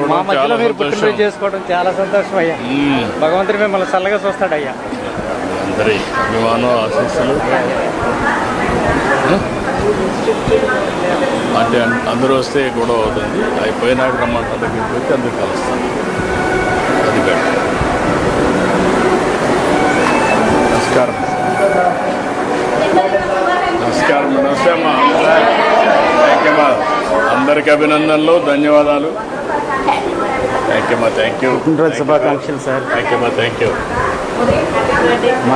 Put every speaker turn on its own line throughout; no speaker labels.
మా మధ్యలో మీరు పుట్టినరోజు చేసుకోవడం చాలా సంతోషం అయ్యా. భగవంతుడు మిమ్మల్ని చల్లగా చూస్తాడయ్యా.
అందరి అభిమానం ఆశీస్సులు అంటే అందరూ వస్తే గొడవ అవుతుంది. అయిపోయినాక రమ్మంట దగ్గరికి వచ్చి అందరు కలుస్తాను. అది బెటర్. నమస్కారం. నమస్కారం. నమస్తే అమ్మా. థ్యాంక్ యూ అమ్మా. అందరికీ అభినందనలు, ధన్యవాదాలు. థ్యాంక్ యూ అమ్మా. Thank you.
పుట్టినరోజు శుభాకాంక్షలు సార్.
థ్యాంక్ యూ అమ్మా. Thank you.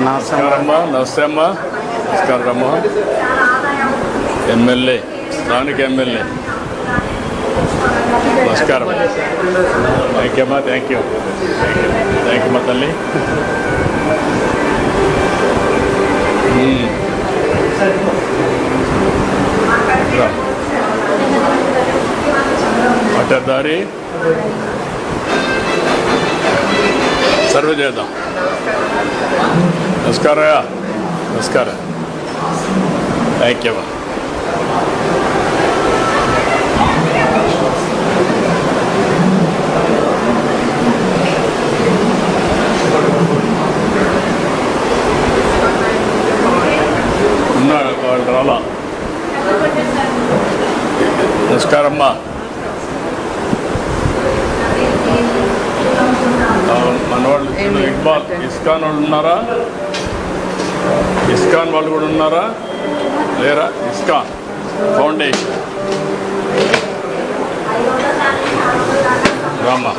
నమస్కారం
అమ్మా. నమస్తే అమ్మా. నమస్కారం అమ్మా. ఎమ్మెల్యే, స్థానిక ఎమ్మెల్యే. నమస్కారం. థ్యాంక్ యూ అమ్మా. Thank you. థ్యాంక్ యూ మా తల్లి. అటదారి సర్వే చేద్దాం. నమస్కారయ్యా. నమస్కారం. Thank you. ఉన్నా వాళ్ళు రాలా. నమస్కారమ్మా. మన వాళ్ళు ఇక్బాల్ ఇస్కాన్ వాళ్ళు ఉన్నారా? ఇస్కాన్ వాళ్ళు కూడా ఉన్నారా? లేరా? ఇస్కాన్ ఫౌండేషన్ రామా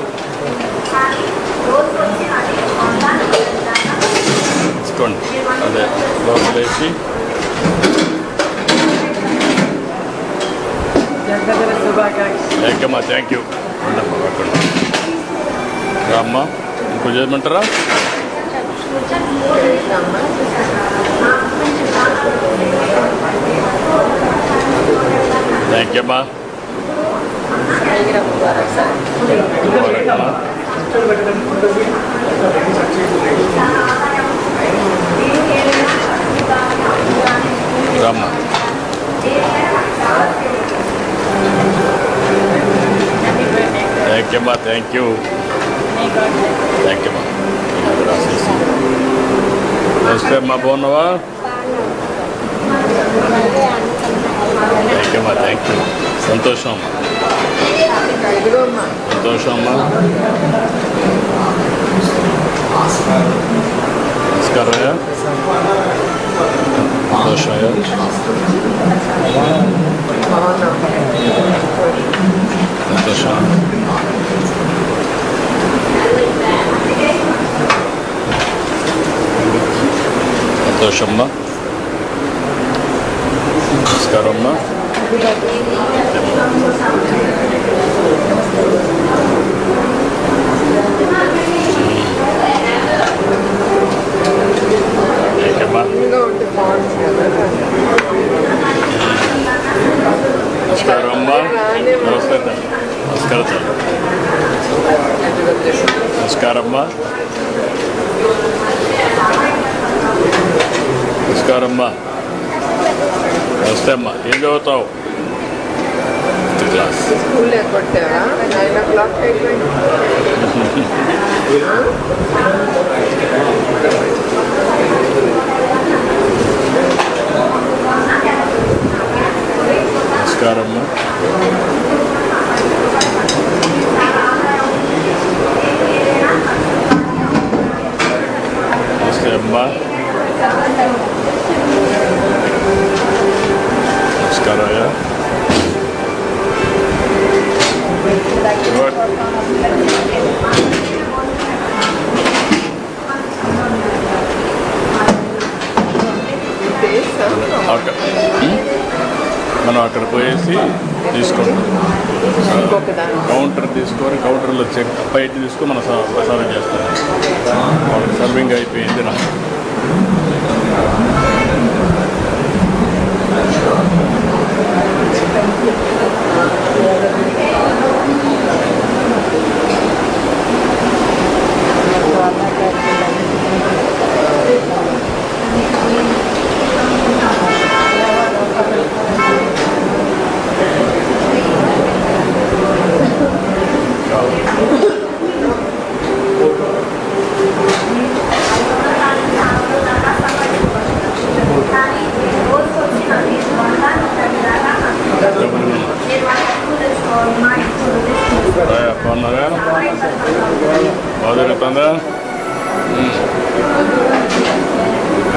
తీసుకోండి. అదే లోపల వేసి థ్యాంక్ యూ అమ్మా. Thank you. రామ్మా. ఇంకో చేయమంటారా? థ్యాంక్ యూ అమ్మా. రామ్మా. థ్యాంక్ యూ అమ్మా. Thank you. థ్యాంక్ యూ అమ్మా. నమస్తే అమ్మా. బాగున్నావా? థ్యాంక్ యూ అమ్మా. Thank you. సంతోషం అమ్మా. సంతోషం అమ్మా. నమస్కారయ్యా. సంతోషమయ్యా. సంతోషం. సంతోషమ్మా. నమస్కారం అమ్మా. నమస్కారం అమ్మా. నమస్తే. నమస్కారం. నమస్కారం అమ్మా. నమస్కారం అమ్మా. నమస్తే అమ్మా. ఏం చదువుతావు? క్లాస్. నమస్కారం అమ్మా. నమస్తే అమ్మా. నమస్కారం అయ్యా. మనం అక్కడ పోయేసి తీసుకుంటాం. కౌంటర్ తీసుకొని కౌంటర్లో చెక్ బయట తీసుకొని మనం సర్వ్ చేస్తాం. వాళ్ళకి సర్వింగ్ అయిపోయింది. నా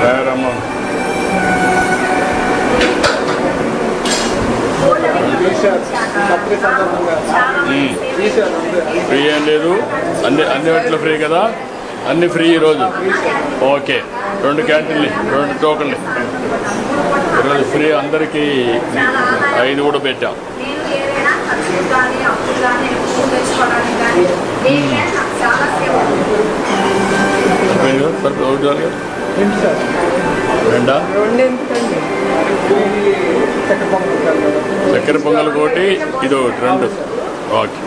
రాయరమ్మ ఫ్రీ ఏం లేదు, అన్ని వాటిలో ఫ్రీ కదా, అన్ని ఫ్రీ ఈరోజు. ఓకే, 2 క్యాంటీన్లు, 2 టోకన్లు ఈరోజు ఫ్రీ అందరికీ. 5 కూడా పెట్టాం. రెండా చక్కెర పొంగల్ కోటి, ఇది ఒకటి 2. ఓకే,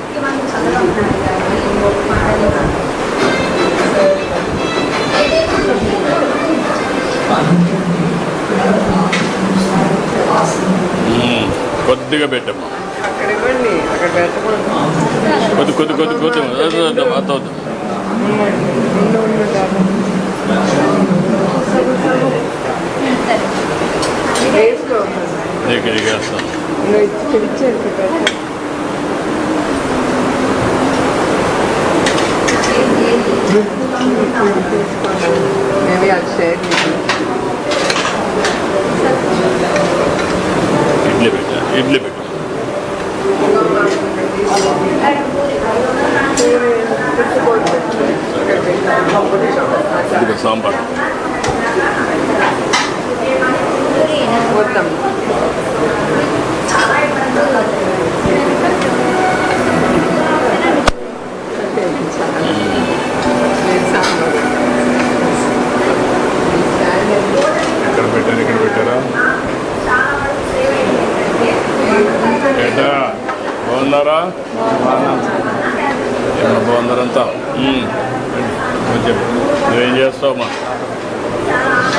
కొద్దిగా పెట్టమ్మా, కొద్ది అవుతుంది. ఇక్కడికి వేస్తాం. ఇడ్లీ పెట్టా ఇది సాంబార్. ఇక్కడ పెట్టారా? ఏటా బాగున్నారా? ఏమన్నా బాగున్నారంతా? కొంచెం నువ్వేం చేస్తావమ్మా?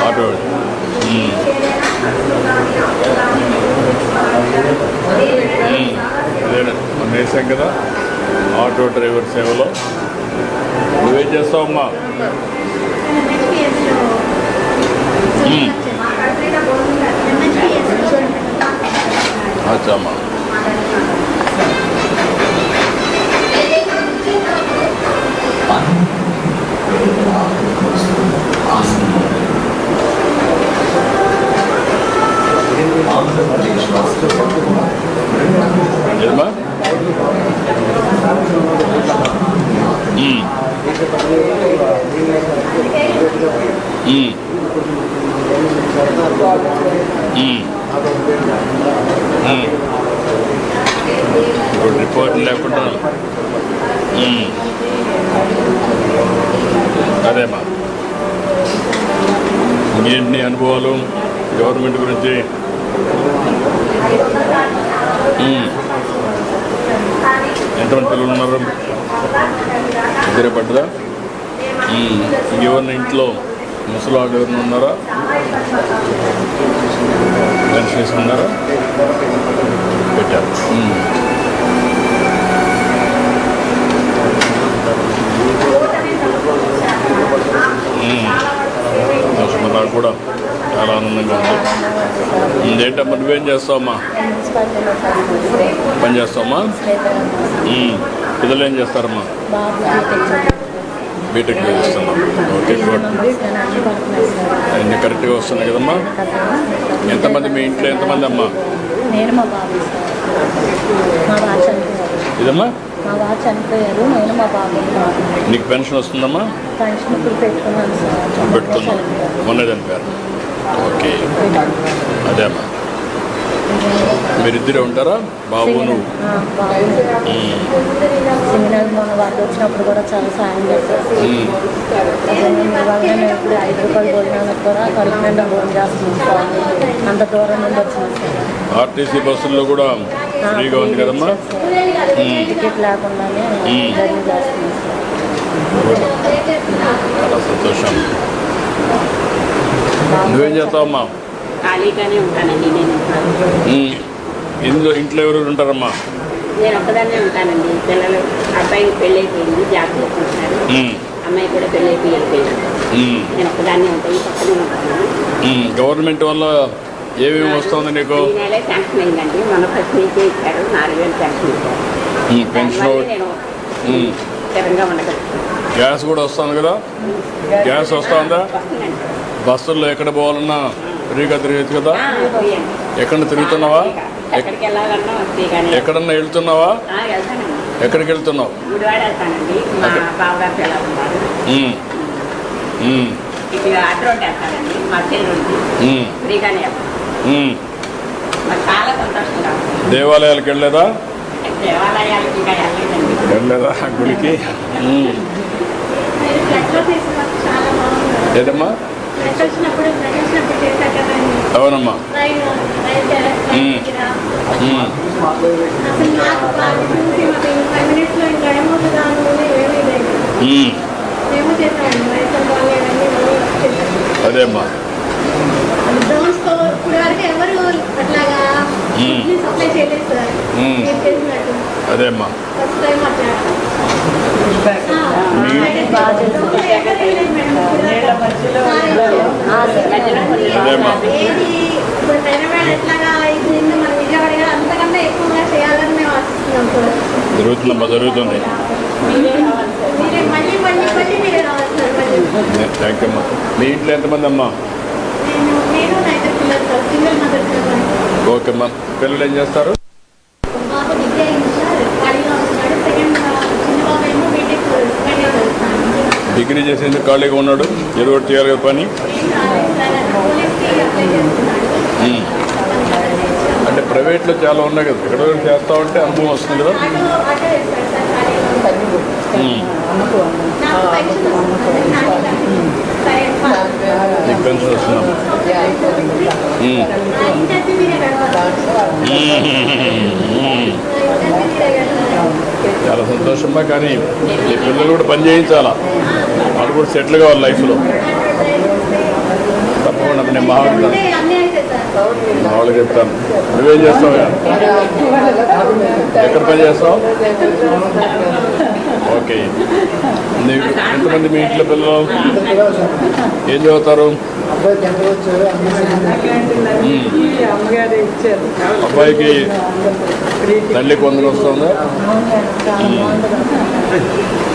ఆటో మనం వేసాం కదా ఆటో డ్రైవర్ సేవలో. నువ్వేం చేస్తావమ్మా? అచ్చమ్మా, ఏమా ఇప్పుడు రిపోర్ట్ లేకుండా అదేమా. ఇంకేంటి అనుభవాలు గవర్నమెంట్ గురించి? ఎంతమంది పిల్లలు ఉన్నారు? ఇద్దరే పడ్డదా? ఇంకెవరిని ఇంట్లో ముసలాళ్ళు ఎవరిని ఉన్నారా? పెన్షన్ ఇస్తున్నారా? పెట్టారు. నాకు కూడా చాలా ఆనందంగా ఉంది. ఏంటమ్మా నువ్వేం చేస్తావమ్మా? పని చేస్తావమ్మా? పిల్లలు ఏం చేస్తారమ్మా? బీటెక్ చేస్తున్నాం. Okay, good. అన్నీ కరెక్ట్గా వస్తున్నాయి కదమ్మా? ఎంతమంది మీ ఇంట్లో? ఎంతమంది అమ్మా? ఇదమ్మా
మా వారు చనిపోయారు, నేను మా బాబు.
నీకు పెన్షన్ వస్తుందమ్మా?
పెన్షన్ ఇప్పుడు పెట్టుకున్నాను సార్.
పెట్టుకున్నాం, మొన్న చనిపోయారు. ఓకే, అదే అమ్మా. మీరిద్దరే ఉంటారా? బాబు నువ్వు?
సెమినార్ మొన్న వాళ్ళు వచ్చినప్పుడు కూడా చాలా సాయం చేశారు. ఇవాళ నేను ఇప్పుడు 5 రూపాయలు భోజనాలకు కూడా కడుపు నిండా భోజనం చేస్తున్నాను. అంత దూరం నుండి వచ్చినాను సార్.
ఆర్టీసీ బస్సుల్లో కూడా ఫ్రీగా ఉంది కదమ్మా?
టికెట్ లేకుండానే జర్నీ చేస్తున్నాను సార్.
చాలా సంతోషం. నువ్వేం చేస్తావమ్మా?
ఖాళీగానే ఉంటానండి నేను.
ఇంట్లో ఎవరు ఉంటారమ్మా?
నేను ఒక్కదాన్నే ఉంటానండి. పిల్లలు, అబ్బాయి పెళ్ళి అయిపోయింది, జాబ్ చేసుకుంటున్నారు. అమ్మాయి కూడా పెళ్ళి అయిపోయి వెళ్ళిపోయింది. నేను ఒక్కదాన్నే ఉంటాను, పక్కనే ఉంటాను.
గవర్నమెంట్ వల్ల ఏమేమి వస్తుంది నీకు?
ఈ నెలే శాంక్షన్ అయిందండి. మన ఫస్ట్ నుంచే ఇచ్చారు, 4000 శాంక్షన్ ఇచ్చారు.
పెన్షన్
నేను స్థిరంగా ఉండగలుగుతాను.
గ్యాస్ కూడా వస్తుంది కదా, గ్యాస్ వస్తుందా?
వస్తుందండి.
బస్సుల్లో ఎక్కడ పోవాలన్నా ఫ్రీగా తిరగచ్చు కదా.
ఫ్రీ అండి.
ఎక్కడ తిరుగుతున్నావా?
ఎక్కడికి వెళ్ళాలన్నా ఫ్రీగానే.
ఎక్కడన్నా వెళ్తున్నావా?
వెళ్తానండి.
ఎక్కడికి వెళ్తున్నావు?
గుడివాడ వెళ్తానండి. మా బావగారు వెళ్ళాలన్నారు.
ఉమ్, ఉమ్,
ఇటు అటు రోడ్డు వెళ్తానండి. మా చెల్లుండి
ఉమ్,
ఫ్రీగానే వెళ్తాను.
ఉమ్.
మాకు చాలా సంతోషంగా ఉంది.
దేవాలయాలకు వెళ్ళలేదా?
దేవాలయాలకి ఇంకా వెళ్ళలేదండి.
వెళ్ళలేదా గుడికి? ఉమ్.
చాలా బాగుంది.
ఏదమ్మా?
వచ్చినప్పుడు చేశారు కదండి
అవునమ్మా.
రైలు
ఉమ్, ఉమ్.
అసలు నాకు అది చూసి మాకు 5 minutes ఇంకా ఏమవుతుందా అనుకుని ఏమీ లేదు.
ఉమ్.
ఏమో చేశామండి రైతులు బాగాలేదండి చేశాను.
అదే అమ్మా.
డ్రోన్స్తో ఇప్పుడు వరకు ఎవరు అట్లాగా సప్లై చేయలేదు సార్. మీరు చేసినట్టు
అదే అమ్మా.
ఫస్ట్ టైం అట్లా
అదేమ్మా.
ఏది ఇప్పుడు తెలంగాణ ఎట్లాగా ఇది మన విజయవాడ అంతకన్నా ఎక్కువగా చేయాలని మేము ఆశిస్తున్నాం సార్.
జరుగుతుందమ్మా, జరుగుతుంది.
మీరే మళ్ళీ మీరే రావాలి సార్. మళ్ళీ
థ్యాంక్ యూ అమ్మా. మీ ఇంట్లో ఎంతమంది అమ్మా?
నేను నా ఇద్దరు పిల్లలు sir. Single mother sir.
Okay అమ్మా. పిల్లలు ఏం చేస్తారు?
బాబు డిగ్రీ అయింది సార్. ఖాళీగా ఉంటున్నాడు. సెకండ్ చిన్న బాబు ఏమో బీటెక్ చదువుతున్నాడు.
డిగ్రీ చేసేందుకు ఖాళీగా ఉన్నాడు, ఏదో ఒకటి చేయాలి కదా పని.
పోలీస్కి అప్లై చేస్తున్నాడు.
ఉమ్. అంటే ప్రైవేట్లో చాలా ఉన్నాయి కదా, ఎక్కడో ఒకటి చేస్తా ఉంటే అనుభవం వస్తుంది కదా.
ఆటో వేస్తాడు సార్. ఖాళీగా
ఉమ్.
నాకు పెన్షన్ వస్తుంది. సరే
నీకు పెన్షన్ వస్తున్నాం. ఉమ్.
నా ఇంటర్వ్యూ మీరే గడవాలి.
చాలా సంతోషమ్మా. కానీ ఈ పిల్లలు కూడా పని చేయించాలా, వాళ్ళు కూడా సెటిల్ కావాలి లైఫ్లో. తప్పకుండా నేను మా వాళ్ళకి
అన్నీ అయితే సార్.
మా వాళ్ళకి చెప్తాను. నువ్వేం చేస్తావు? ఎక్కడ పని చేస్తావు? ఓకే. నీకు ఎంతమంది మీ ఇంట్లో పిల్లలు? ఏం చదువుతారు? అబ్బాయికి తల్లికి వందలు వస్తుందా?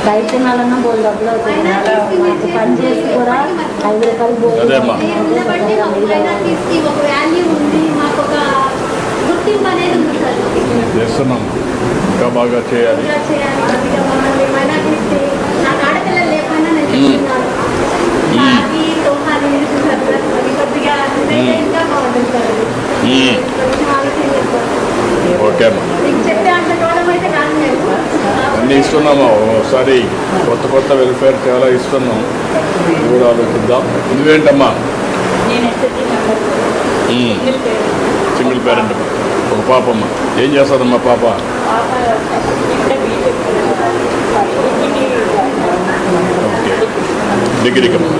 రైతునాలన్నా బోల్ డబ్బులు అవుతుంది. పని చేసి కూడా 5 రూపాయలు
అదేమ్మా.
ఒక వాల్యూ ఉంది. మాకు ఒక గుర్తింపు అనేది ఉంది సార్.
చేస్తున్నాం, ఇంకా బాగా చేయాలి.
ఇలా చేయాలి. కొద్దిగా మమ్మల్ని మైనారిటీస్కి నాకు ఆడపిల్లలు లేకపోయినా నేను చెప్తున్నాను. నాకు తోహాలు అది కొద్దిగా ఇంకా బాగుంటుంది సార్. కొంచెం ఆలోచన చేస్తాను.
ఓకే అమ్మా.
మీకు చెప్పే అంత గౌరవం అయితే కాదు మేము.
అన్నీ ఇస్తున్నాము. ఒకసారి కొత్త వెల్ఫేర్ చాలా ఇస్తున్నాం, ఇది కూడా ఆలోచిద్దాం. నువ్వేంటమ్మా?
నేను ఎస్ఎస్సీ మెంబర్
సింగిల్ పేరెంట్, ఒక పాపమ్మ. ఏం చేస్తుందమ్మా పాప?
ఇక్కడ బీటెక్
ఓకే, డిగ్రీకమ్మా.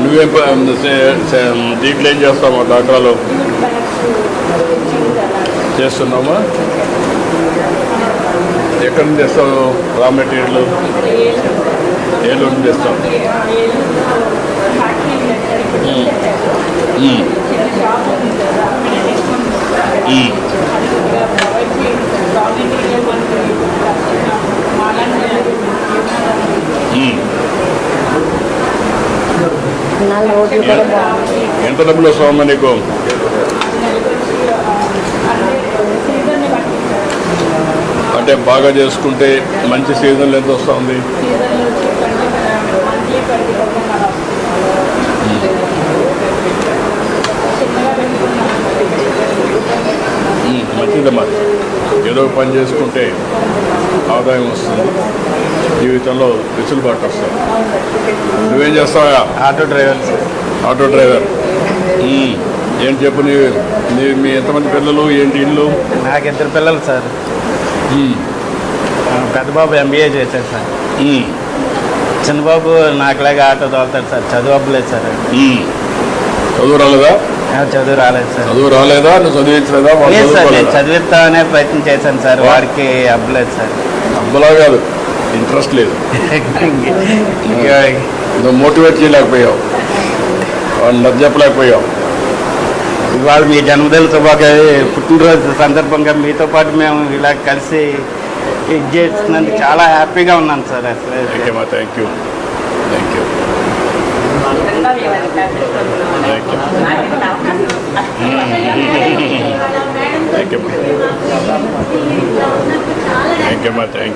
నువ్వేం దీంట్లో ఏం చేస్తావమ్మా? డాక్టర్లు చేస్తున్నామా? ఎక్కడి నుంచి తెస్తావు రా మెటీరియల్? ఏలూరు నుంచి తెస్తావు. ఎంత డబ్బులు వస్తావమ్మా నీకు? అంటే బాగా చేసుకుంటే మంచి సీజన్లు ఎంత వస్తుంది? మంచిదమ్మా. ఏదో పని చేసుకుంటే ఆదాయం వస్తుంది, జీవితంలో వెసులుబాటు వస్తుంది. నువ్వేం చేస్తావా?
Auto driver sir.
Auto driver. ఏంటి చెప్పు, మీ ఎంతమంది పిల్లలు, ఏంటి ఇల్లు?
నాకు 2 పిల్లలు సార్. పెద్ద బాబు MBA చేశారు సార్. చిన్నబాబు నాకులాగా ఆటో తోలుతాడు సార్. చదువు అవ్వలేదు సార్.
చదువు రాలేదా?
చదువు రాలేదు సార్.
చదువు రాలేదా? నువ్వు చదివించలేదా?
లేదు సార్, నేను చదివిస్తామనే ప్రయత్నం చేశాను సార్, వాడికి అవ్వలేదు సార్.
అబ్బలా కాదు, ఇంట్రెస్ట్ లేదు. నువ్వు మోటివేట్ చేయలేకపోయావు, వాళ్ళు నచ్చ చెప్పలేకపోయావు.
ఇవాళ మీ జన్మదిన పుట్టినరోజు సందర్భంగా మీతో పాటు మేము ఇలా కలిసి
ఇది చేసినందుకు చాలా హ్యాపీగా ఉన్నాను సార్ అసలు.
ఓకే అమ్మా, థ్యాంక్ యూ. Thank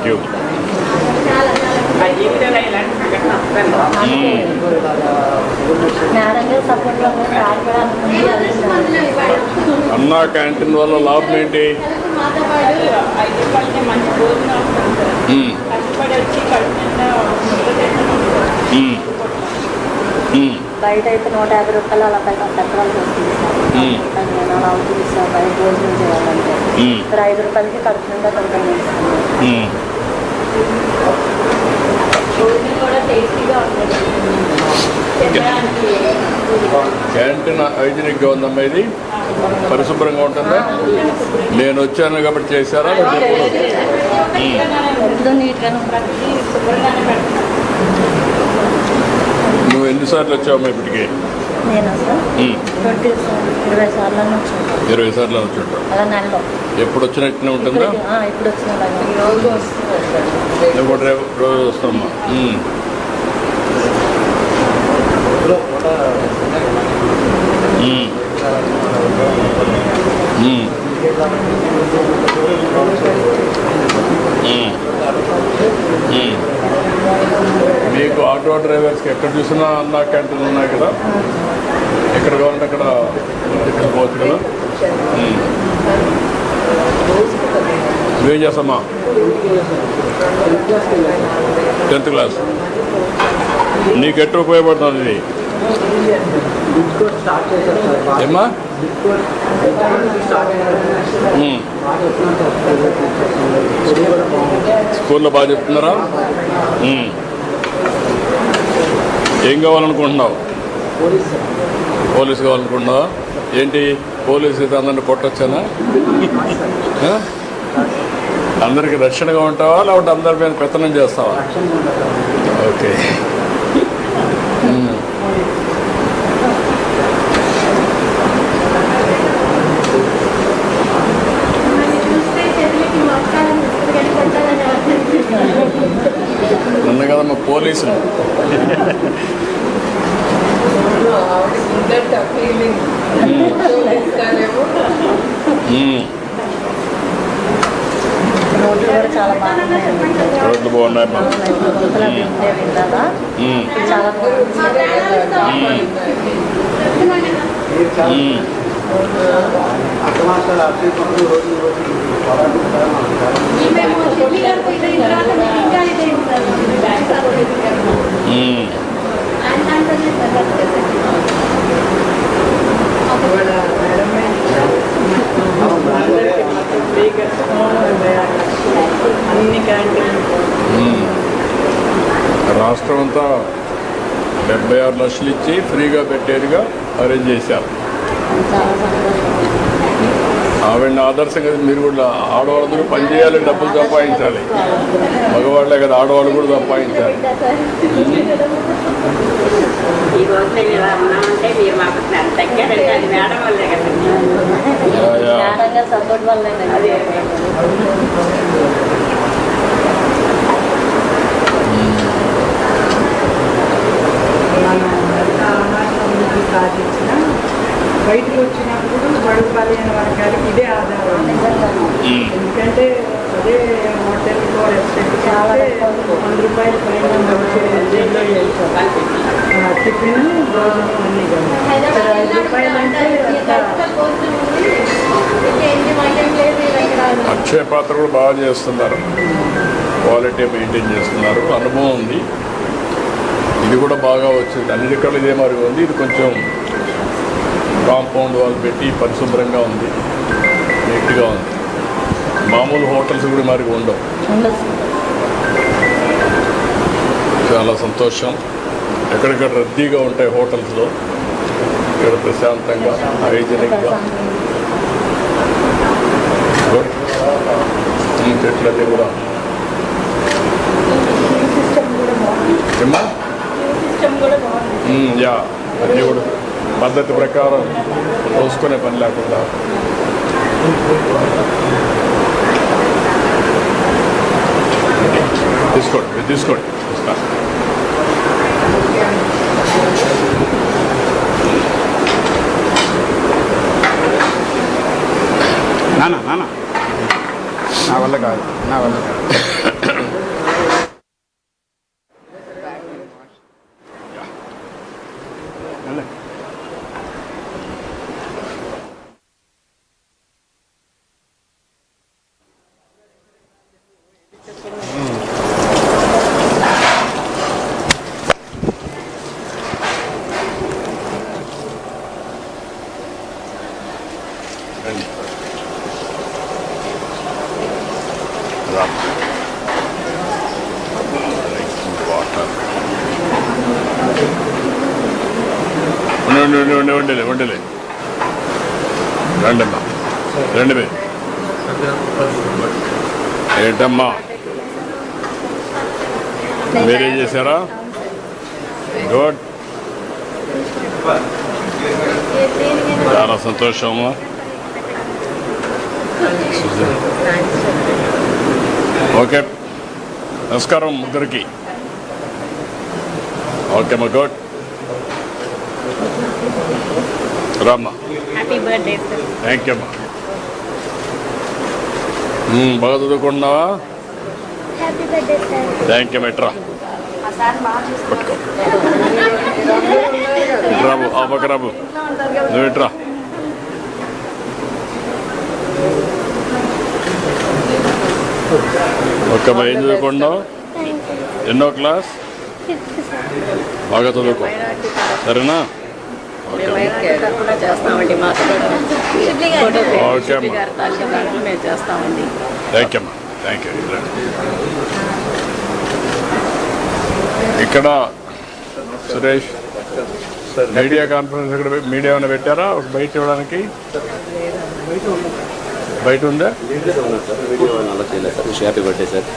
you.
మా జీవితంలో ఇలాంటి సంఘటన వస్తాను.
అన్నా క్యాంటీన్ వల్ల లాభం ఏంటి?
5 రూపాయలకి మంచి భోజనం వస్తుంది. కష్టపడి వచ్చి కడుపునిండా
బయట అయితే 150 రూపాయలు అలా పైన పెట్రోల్కి వస్తుంది సార్. నేను అలా అవుతుంది సార్ బయట భోజనం చేయాలంటే. ఇక్కడ 5 రూపాయలకి కడుపు నిండా తింటాను సార్.
భోజనం కూడా టేస్టీగా ఉంటుంది. తినడానికి
క్యాంటీన్ హైజీనిక్గా ఉందమ్మా, ఇది పరిశుభ్రంగా ఉంటుందా? నేను వచ్చాను కాబట్టి చేశారా?
ఎంతో నీట్గానే
ప్రతి శుభ్రంగానే పెడతాను.
నువ్వు ఎన్నిసార్లు వచ్చావమ్మా ఇప్పటికి?
నేను సార్ 20 సార్లు వచ్చాను.
20 సార్లు వచ్చుంటావు.
అలా నెలలో
ఎప్పుడు వచ్చినట్టునే ఉంటుందా?
ఇప్పుడు వచ్చిన రోజు వస్తుంది.
నువ్వు కూడా రోజు వస్తామ్మా. మీకు ఆటో డ్రైవర్స్కి ఎక్కడ చూసినా అన్నా క్యాంటీన్ ఉన్నాయి కదా, ఎక్కడ కావాలంటే అక్కడ పోవచ్చు కదా. నువ్వేం చేస్తామా? 10th class. నీకు ఎట్లా ఉపయోగపడుతుంది ఇది? ఏమ్మా? స్కూల్లో బాగా చెప్తున్నారా? ఏం కావాలనుకుంటున్నావు? పోలీసు కావాలనుకుంటున్నావా? ఏంటి పోలీసు అందరిని కొట్టొచ్చానా? అందరికి రక్షణగా ఉంటావా లేకపోతే అందరి మీద పెత్తనం చేస్తావా? ఓకే.
చూస్తే చేతులకి మోకాళ్ళని ముట్టుకొని కొట్టాలని
నన్ను కదమ్మా పోలీసులు.
రోడ్లు కూడా చాలా బాగున్నాయి.
రోడ్లు బాగున్నాయి.
చాలా బాగుంది.
మేము చెల్లి గారు పోయిన తర్వాత మీకు ఇంకా ఇదేంటి సార్ బ్యాంక్ సార్ ఆయన అంటేనే
అన్ని క్యాంటీన్లు
రాష్ట్రం అంతా 76 లక్షలు ఇచ్చి ఫ్రీగా పెట్టేరుగా అరేంజ్ చేశారు.
చాలా సంతోషం.
ఆవిడ ఆదర్శంగా మీరు కూడా ఆడవాళ్ళందరూ పని చేయాలి, డబ్బులు సంపాదించాలి. మగవాళ్ళే కదా, ఆడవాళ్ళు కూడా సంపాదించాలి.
ఈ రోజున ఇలా ఉన్నామంటే మీరు మాకు తగ్గారంటే అది మేడం వల్లే కదండి.
మేడం గారు సపోర్ట్ వల్లే
అదే
సాధించిన బయటకు వచ్చినప్పుడు బడుగు బలైన వర్గానికి ఇదే ఆధారం. ఎందుకంటే అదే హోటల్కో రెస్టారెంట్ చాలా 100 రూపాయలు పైన టిఫిన్ భోజనం అన్నీ కదా. 5 రూపాయలు అంటే
అక్షయ పాత్ర కూడా బాగా చేస్తున్నారు, క్వాలిటీ మెయింటైన్ చేస్తున్నారు, అనుభవం ఉంది. ఇది కూడా బాగా వచ్చింది. అన్ని రకాలు ఇదే మరి ఉంది. ఇది కొంచెం కాంపౌండ్ వాళ్ళు పెట్టి పరిశుభ్రంగా ఉంది, నీట్గా ఉంది. మామూలు హోటల్స్ కూడా మరి ఉండవు. చాలా సంతోషం. ఎక్కడెక్కడ రద్దీగా ఉంటాయి హోటల్స్లో, ఇక్కడ ప్రశాంతంగా హైజీనిక్గా చెట్లన్నీ కూడా ఏమ్మా యా అన్నీ కూడా పద్ధతి ప్రకారం చూసుకునే పని లేకుండా తీసుకోండి మీరు తీసుకోండి.
నాన్న నాన్న నా వల్ల కాదు, నా వల్ల కాదు.
ఉండలే రండమ్మా, రండి మీరు. ఏంటమ్మా మీరేం చేశారా? గుడ్, చాలా సంతోషమమ్మా. ఓకే, నమస్కారం ముగ్గురికి. ఓకే అమ్మా, గుడ్. రామ్మా.
Happy birthday sir.
Thank you అమ్మా. బాగా చదువుకుంటున్నావా? Thank you మెట్రా. పట్టుకో రాబు, ఆ పక్క రాబు, నువ్వు ఇట్రా. ఓకే అమ్మా, ఏం చదువుకుంటున్నావు? ఎన్నో క్లాస్? బాగా చదువుకో, సరేనా?
చేస్తామండి మాకు
ఓకే అమ్మా,
మేము చేస్తామండి.
థ్యాంక్ యూ అమ్మా, థ్యాంక్ యూ. ఇక్కడ సురేష్ మీడియా కాన్ఫరెన్స్ ఇక్కడ మీడియా ఏమైనా పెట్టారా బయట ఇవ్వడానికి? బయట ఉందా?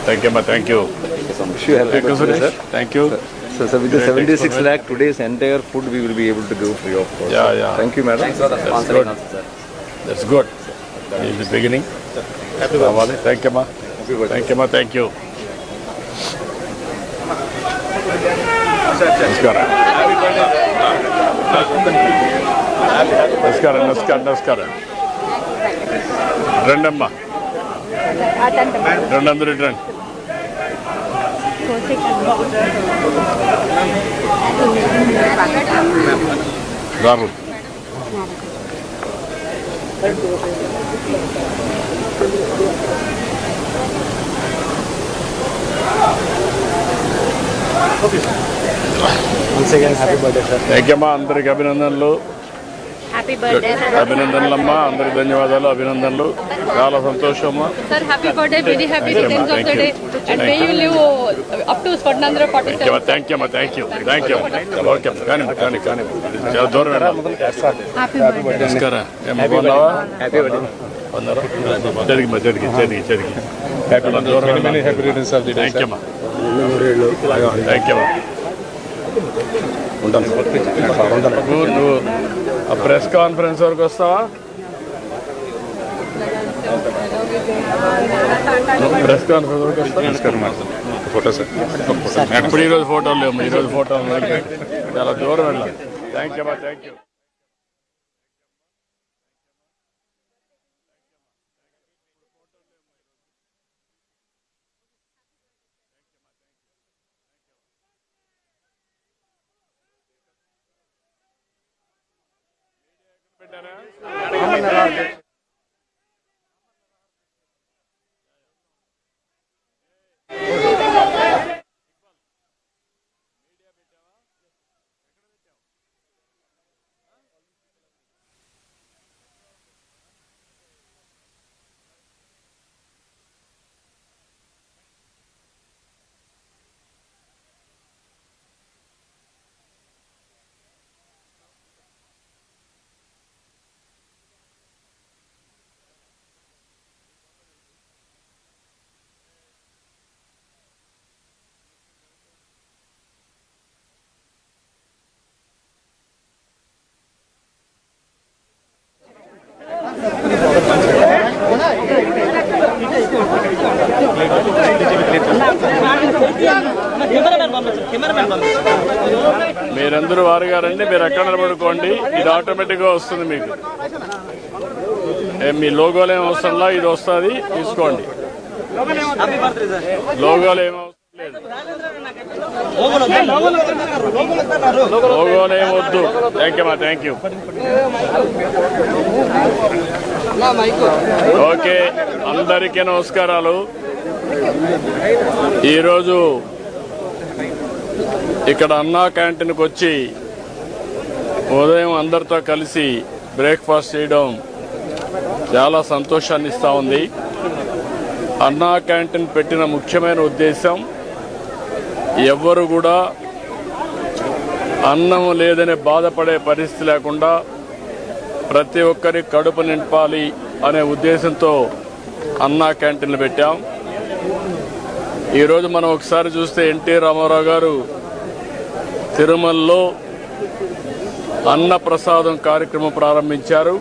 థ్యాంక్ యూ అమ్మా, thank you. Suresh thank you.
So with the 76 lakh today's entire food we will be able to give free of cost.
Yeah.
Thank you, madam.
That's good. In the beginning. Thank you, ma. Thank you, ma. Thank you. Namaskar. Namaskar. Rendamma. Rendandu return. Ramu. Thank you అమ్మా, అందరికి అభినందనలు.
Happy birthday
అభినందనలమ్మా, అందరికి ధన్యవాదాలు, అభినందనలు. చాలా సంతోషమ్మా.
Sir, happy birthday, very happy returns of the day, and may you live up to 147.
Thank you అమ్మా, thank you. Okay, కానీ చాలా దూరం వెళ్ళాలి.
Happy birthday.
నమస్కారం. ఏమ్మా, బాగున్నావా? బాగున్నారా? జరిగి థ్యాంక్ యూ అమ్మా, థ్యాంక్ యూ అమ్మా. నువ్వు ఆ ప్రెస్ కాన్ఫరెన్స్ వరకు వస్తావా? ప్రెస్ కాన్ఫరెన్స్ వరకు వస్తావా?
Photo, sir.
ఇప్పుడు ఈరోజు ఫోటోలు లేవు, ఈరోజు ఫోటోలు చాలా దూరం వెళ్ళాలి. థ్యాంక్ యూ అమ్మా, థ్యాంక్ యూ. మీరందరూ వారుగా రండి, మీరు ఎక్కడ నిలబడుకోండి, ఇది ఆటోమేటిక్గా వస్తుంది మీకు. మీ లోగోలు ఏం అవసరంలా, ఇది వస్తుంది, తీసుకోండి. లోగోలు ఏం అవసరం లేదు, లోగోలు ఏం వద్దు. Thank you. ఓకే, అందరికీ నమస్కారాలు. ఈరోజు ఇక్కడ అన్నా క్యాంటీన్కి వచ్చి ఉదయం అందరితో కలిసి బ్రేక్ఫాస్ట్ చేయడం చాలా సంతోషాన్ని ఇస్తూ ఉంది. అన్నా క్యాంటీన్ పెట్టిన ముఖ్యమైన ఉద్దేశం ఎవ్వరు కూడా అన్నం లేదని బాధపడే పరిస్థితి లేకుండా ప్రతి ఒక్కరి కడుపు నింపాలి అనే ఉద్దేశంతో అన్నా క్యాంటీన్లు పెట్టాం. ఈరోజు మనం ఒకసారి చూస్తే ఎన్టీ రామారావు గారు తిరుమలలో అన్నప్రసాదం కార్యక్రమం ప్రారంభించారు.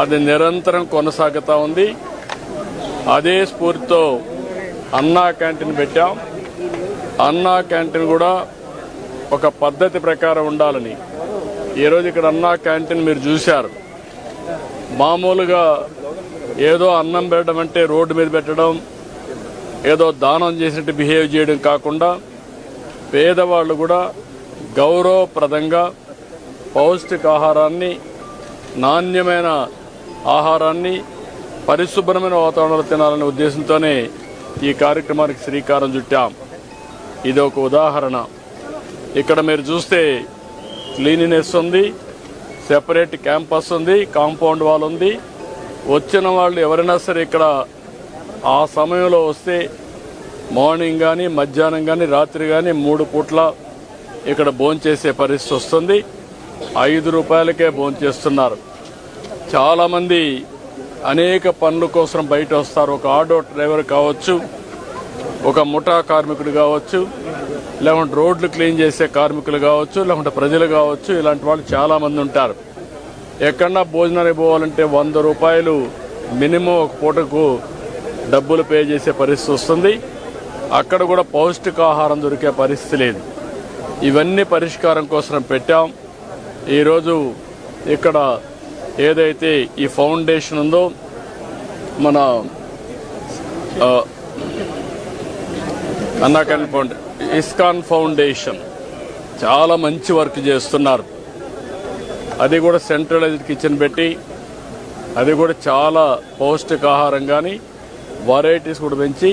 అది నిరంతరం కొనసాగుతూ ఉంది. అదే స్ఫూర్తితో అన్నా క్యాంటీన్ పెట్టాం. అన్నా క్యాంటీన్ కూడా ఒక పద్ధతి ప్రకారం ఉండాలని ఈరోజు ఇక్కడ అన్నా క్యాంటీన్ మీరు చూశారు. మామూలుగా ఏదో అన్నం పెట్టడం అంటే రోడ్డు మీద పెట్టడం, ఏదో దానం చేసినట్టు బిహేవ్ చేయడం కాకుండా పేదవాళ్ళు కూడా గౌరవప్రదంగా పౌష్టికాహారాన్ని, నాణ్యమైన ఆహారాన్ని పరిశుభ్రమైన వాతావరణంలో తినాలనే ఉద్దేశంతోనే ఈ కార్యక్రమానికి శ్రీకారం చుట్టాం. ఇది ఒక ఉదాహరణ. ఇక్కడ మీరు చూస్తే క్లీనినెస్ ఉంది, సెపరేట్ క్యాంపస్ ఉంది, కాంపౌండ్ వాల్ ఉంది. వచ్చిన వాళ్ళు ఎవరైనా సరే ఇక్కడ ఆ సమయంలో వస్తే మార్నింగ్ కానీ, మధ్యాహ్నం కానీ, రాత్రి కానీ 3 పూట్ల ఇక్కడ భోంచేసే పరిస్థితి వస్తుంది. 5 రూపాయలకే భోంచేస్తున్నారు. చాలామంది అనేక పనుల కోసం బయట వస్తారు. ఒక ఆటో డ్రైవర్ కావచ్చు, ఒక ముఠా కార్మికుడు కావచ్చు, లేకుంటే రోడ్లు క్లీన్ చేసే కార్మికులు కావచ్చు, లేకుంటే ప్రజలు కావచ్చు. ఇలాంటి వాళ్ళు చాలామంది ఉంటారు. ఎక్కడన్నా భోజనానికి పోవాలంటే 100 రూపాయలు మినిమం ఒక పూటకు డబ్బులు పే చేసే పరిస్థితి వస్తుంది. అక్కడ కూడా పౌష్టికాహారం దొరికే పరిస్థితి లేదు. ఇవన్నీ పరిష్కారం కోసం పెట్టాం. ఈరోజు ఇక్కడ ఏదైతే ఈ ఫౌండేషన్ ఉందో, మన అన్నా క్యాంటీన్ ఇస్కాన్ ఫౌండేషన్ చాలా మంచి వర్క్ చేస్తున్నారు. అది కూడా సెంట్రలైజ్డ్ కిచెన్ పెట్టి, అది కూడా చాలా పౌష్టికాహారం కానీ వెరైటీస్ కూడా పెంచి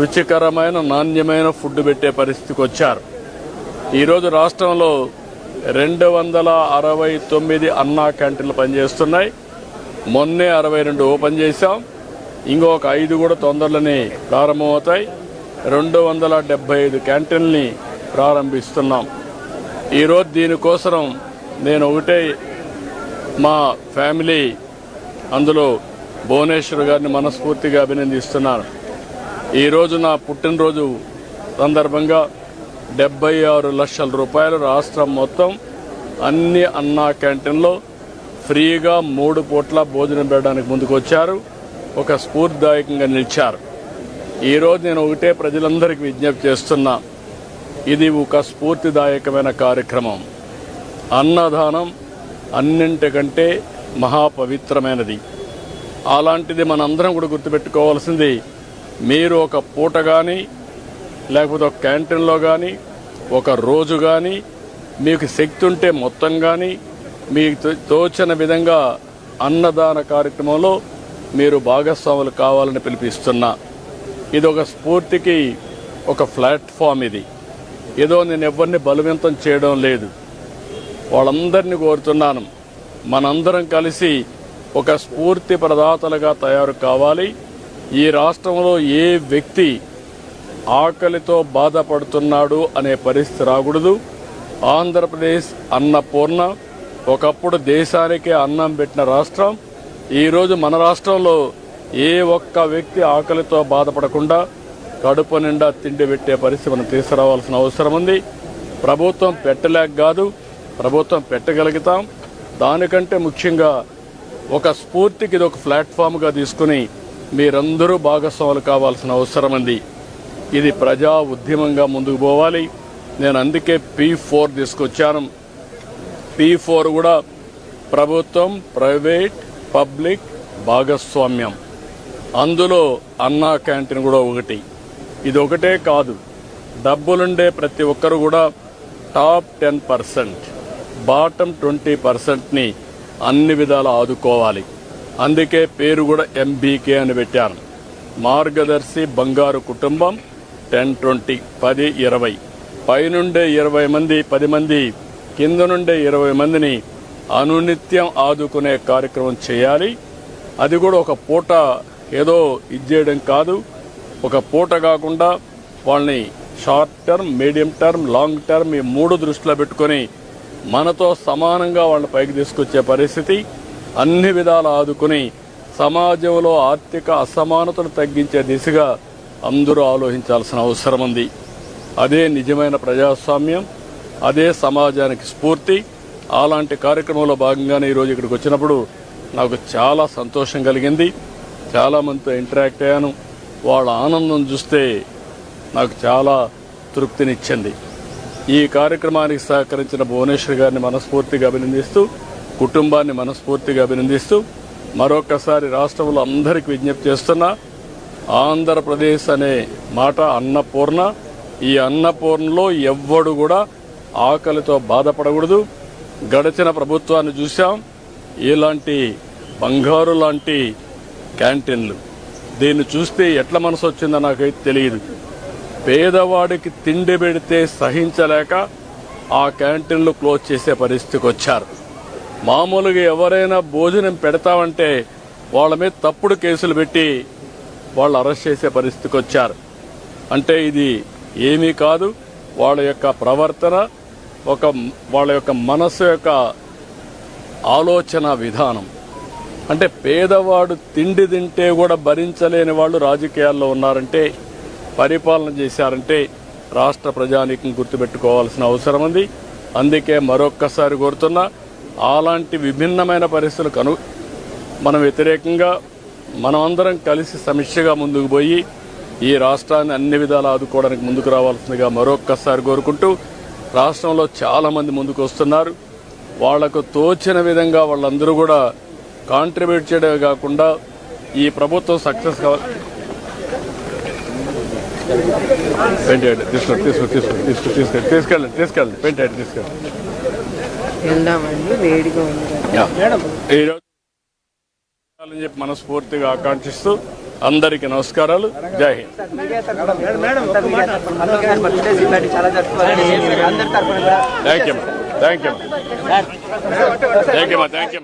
రుచికరమైన, నాణ్యమైన ఫుడ్ పెట్టే పరిస్థితికి వచ్చారు. ఈరోజు రాష్ట్రంలో 269 అన్నా క్యాంటీన్లు పనిచేస్తున్నాయి. మొన్నే 62 ఓపెన్ చేశాం. ఇంకొక 5 కూడా తొందరలోనే ప్రారంభమవుతాయి. 275 క్యాంటీన్ని ప్రారంభిస్తున్నాం. ఈరోజు దీనికోసం నేను ఒకటే మా ఫ్యామిలీ, అందులో భువనేశ్వర్ గారిని మనస్ఫూర్తిగా అభినందిస్తున్నాను. ఈరోజు నా పుట్టినరోజు సందర్భంగా 76 లక్షల రూపాయలు రాష్ట్రం మొత్తం అన్ని అన్నా క్యాంటీన్లో ఫ్రీగా 3 పూట్ల భోజనం పెట్టడానికి ముందుకు వచ్చారు. ఒక స్ఫూర్తిదాయకంగా నిలిచారు. ఈరోజు నేను ఒకటే ప్రజలందరికీ విజ్ఞప్తి చేస్తున్నా, ఇది ఒక స్ఫూర్తిదాయకమైన కార్యక్రమం. అన్నదానం అన్నింటికంటే మహాపవిత్రమైనది. అలాంటిది మనందరం కూడా గుర్తుపెట్టుకోవాల్సింది, మీరు ఒక పూట కానీ, లేకపోతే ఒక క్యాంటీన్లో కానీ, ఒక రోజు కానీ, మీకు శక్తి ఉంటే మొత్తం కానీ, మీకు తోచిన విధంగా అన్నదాన కార్యక్రమంలో మీరు భాగస్వాములు కావాలని పిలిపిస్తున్నా. ఇది ఒక స్ఫూర్తికి ఒక ప్లాట్ఫామ్. ఇది ఏదో నేను ఎవరిని బలవంతం చేయడం లేదు. వాళ్ళందరినీ కోరుతున్నాను, మనందరం కలిసి ఒక స్ఫూర్తి ప్రదాతలుగా తయారు కావాలి. ఈ రాష్ట్రంలో ఏ వ్యక్తి ఆకలితో బాధపడుతున్నాడు అనే పరిస్థితి రాకూడదు. ఆంధ్రప్రదేశ్ అన్నపూర్ణ, ఒకప్పుడు దేశానికే అన్నం పెట్టిన రాష్ట్రం. ఈరోజు మన రాష్ట్రంలో ఏ ఒక్క వ్యక్తి ఆకలితో బాధపడకుండా కడుపు నిండా తిండి పెట్టే పరిస్థితి మనం తీసుకురావాల్సిన అవసరం ఉంది. ప్రభుత్వం పెట్టలేక కాదు, ప్రభుత్వం పెట్టగలుగుతాం. దానికంటే ముఖ్యంగా ఒక స్ఫూర్తికి ఇది ఒక ప్లాట్ఫామ్గా తీసుకుని మీరందరూ భాగస్వాములు కావాల్సిన అవసరం ఉంది. ఇది ప్రజా ఉద్యమంగా ముందుకు పోవాలి. నేను అందుకే P4 తీసుకొచ్చాను. P4 కూడా ప్రభుత్వం, ప్రైవేట్, పబ్లిక్ భాగస్వామ్యం. అందులో అన్నా క్యాంటీన్ కూడా ఒకటి. ఇది ఒకటే కాదు, డబ్బులుండే ప్రతి ఒక్కరు కూడా టాప్ 10%, బాటమ్ 20%ని అన్ని విధాలా ఆదుకోవాలి. అందుకే పేరు కూడా MBK అని పెట్టాను. మార్గదర్శి బంగారు కుటుంబం 10-20, 10-20, పైనుండే 20 మంది 10 మంది, కింద నుండే 20 మందిని అనునిత్యం ఆదుకునే కార్యక్రమం చేయాలి. అది కూడా ఒక పూట ఏదో ఇచ్చేయడం కాదు, ఒక పూట కాకుండా వాళ్ళని short term, medium term, long term ఈ 3 దృష్టిలో పెట్టుకొని మనతో సమానంగా వాళ్ళని పైకి తీసుకొచ్చే పరిస్థితి, అన్ని విధాలు ఆదుకుని సమాజంలో ఆర్థిక అసమానతను తగ్గించే దిశగా అందరూ ఆలోచించాల్సిన అవసరం ఉంది. అదే నిజమైన ప్రజాస్వామ్యం, అదే సమాజానికి స్ఫూర్తి. అలాంటి కార్యక్రమంలో భాగంగానే ఈరోజు ఇక్కడికి వచ్చినప్పుడు నాకు చాలా సంతోషం కలిగింది. చాలామందితో ఇంటరాక్ట్ అయ్యాను. వాళ్ళ ఆనందం చూస్తే నాకు చాలా తృప్తినిచ్చింది. ఈ కార్యక్రమానికి సహకరించిన భువనేశ్వర్ గారిని మనస్ఫూర్తిగా అభినందిస్తూ, కుటుంబాన్ని మనస్ఫూర్తిగా అభినందిస్తూ మరొకసారి రాష్ట్రంలో అందరికీ విజ్ఞప్తి చేస్తున్నా, ఆంధ్రప్రదేశ్ అనే మాట అన్నపూర్ణ. ఈ అన్నపూర్ణలో ఎవ్వడు కూడా ఆకలితో బాధపడకూడదు. గడిచిన ప్రభుత్వాన్ని చూశాం, ఇలాంటి బంగారు లాంటి క్యాంటీన్లు. దీన్ని చూస్తే ఎట్లా మనసు వచ్చిందో నాకైతే తెలియదు. పేదవాడికి తిండి పెడితే సహించలేక ఆ క్యాంటీన్లు క్లోజ్ చేసే పరిస్థితికి వచ్చారు. మామూలుగా ఎవరైనా భోజనం పెడతామంటే వాళ్ళ మీద తప్పుడు కేసులు పెట్టి వాళ్ళు అరెస్ట్ చేసే పరిస్థితికి వచ్చారు. అంటే ఇది ఏమీ కాదు, వాళ్ళ యొక్క ప్రవర్తన, వాళ్ళ యొక్క మనసు యొక్క ఆలోచన విధానం. అంటే పేదవాడు తిండి తింటే కూడా భరించలేని వాళ్ళు రాజకీయాల్లో ఉన్నారంటే, పరిపాలన చేశారంటే రాష్ట్ర ప్రజానీకం గుర్తుపెట్టుకోవాల్సిన అవసరం ఉంది. అందుకే మరొక్కసారి కోరుతున్నా, అలాంటి విభిన్నమైన పరిస్థితులకు మనం వ్యతిరేకంగా మనమందరం కలిసి సమిష్టిగా ముందుకు పోయి ఈ రాష్ట్రాన్ని అన్ని విధాలు ఆదుకోవడానికి ముందుకు రావాల్సిందిగా మరొక్కసారి కోరుకుంటూ, రాష్ట్రంలో చాలామంది ముందుకు వస్తున్నారు. వాళ్లకు తోచిన విధంగా వాళ్ళందరూ కూడా కాంట్రిబ్యూట్ చేయడమే కాకుండా ఈ ప్రభుత్వం సక్సెస్ కావాలి. పెంటేయండి, తీసుకెళ్ళండి పెంటేయండి, తీసుకెళ్ళండి.
వేడిగా ఉంది
ఈరోజు చెప్పి మనస్ఫూర్తిగా ఆకాంక్షిస్తూ అందరికీ నమస్కారాలు. జై హింద్. Thank you.